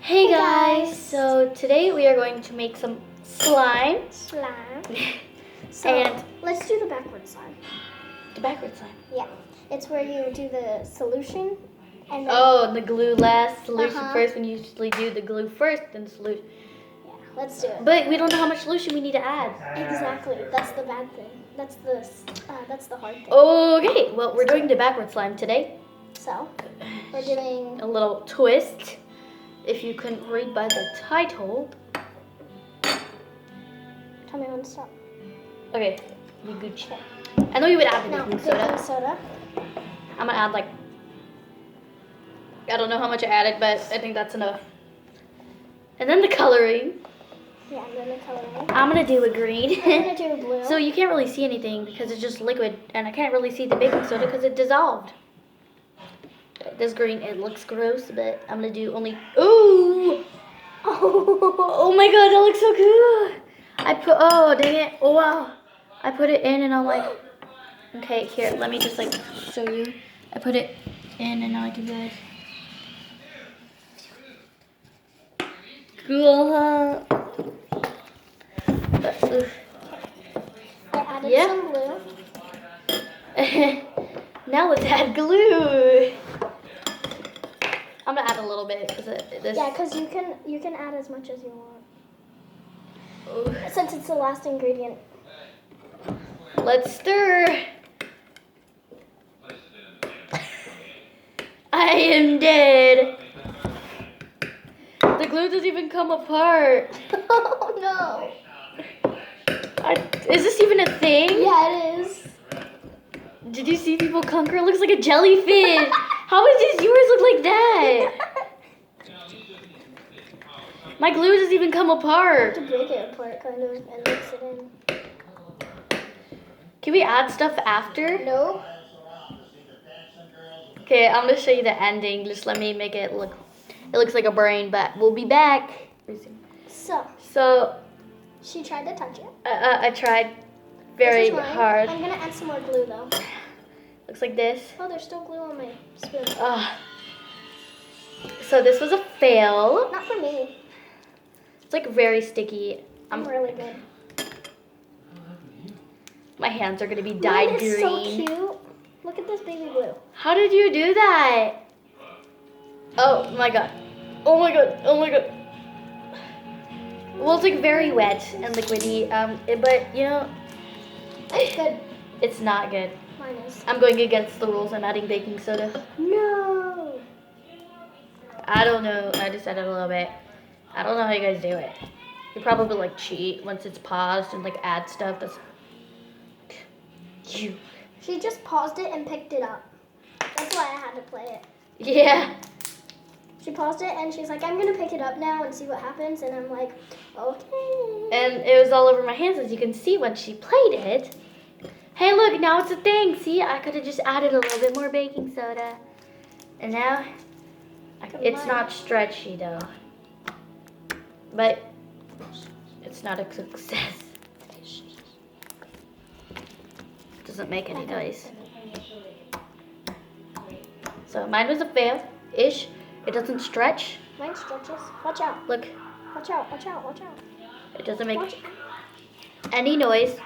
Hey guys! So today we are going to make some slime. So And let's do the backward slime. the backward slime. Yeah, it's where you do the solution and then Oh, the glue last, solution Uh-huh. first. We usually do the glue first, then the solution. yeah, let's do it. But we don't know how much solution we need to add. Exactly, that's the bad thing. That's the hard thing. Okay, well we're doing the backward slime today. So we're doing A little twist. If you couldn't read by the title. Tell me when to stop. Okay, you Gucci. I know you would add the No, baking baking soda. soda. I'm gonna add like, I don't know how much I added, but I think that's enough. And then the coloring. Yeah, and then the coloring. I'm gonna do a green. I'm gonna do blue. So you can't really see anything because it's just liquid, and I can't really see the baking soda because it dissolved. This green, it looks gross, but I'm gonna do only. Ooh! Oh my god, that looks so good! Oh dang it! Oh wow! I put it in, and I'm like, okay, here, let me just like show you. I put it in, and now I can do it. Cool, huh? I added Yeah. some glue. Now let's add glue. I'm gonna add a little bit because this. Yeah, because you can add as much as you want. Ooh. Since it's the last ingredient. Let's stir. I am dead. The glue doesn't even come apart. Oh no. Is this even a thing? Yeah, it is. Did you see people conquer? It looks like a jellyfish. How does yours look like that? My glue doesn't even come apart. To break it apart, kind of, and mix it in. Can we add stuff after? No. Okay, I'm gonna show you the ending. Just let me make it look. It looks like a brain, but we'll be back. So She tried to touch it. I tried very This is mine. hard. I'm gonna add some more glue though. Looks like this. Oh, there's still glue on my spoon. So this was a fail. Not for me. It's like very sticky. I'm really good. My hands are gonna be dyed Mine is green. so cute. Look at this baby blue. How did you do that? Oh my god. Oh my god. Oh my god. Well, it's like very wet and liquidy. But you know, It's good. it's not good. Mine is. I'm going against the rules. I'm adding baking soda. No. I don't know. I just added a little bit. I don't know how you guys do it. You probably like cheat once it's paused and like add stuff. That's you. She just paused it and picked it up. That's why I had to play it. Yeah. She paused it and she's like, I'm gonna pick it up now and see what happens. And I'm like, okay. And it was all over my hands, as you can see when she played it. Hey, look, now it's a thing. See, I could have just added a little bit more baking soda. And now, it's not stretchy though. But it's not a success. Doesn't make any noise. So mine was a fail-ish. It doesn't stretch. Mine stretches. Watch out. Look, Watch out. Watch out. Watch out. it doesn't make Watch. any noise.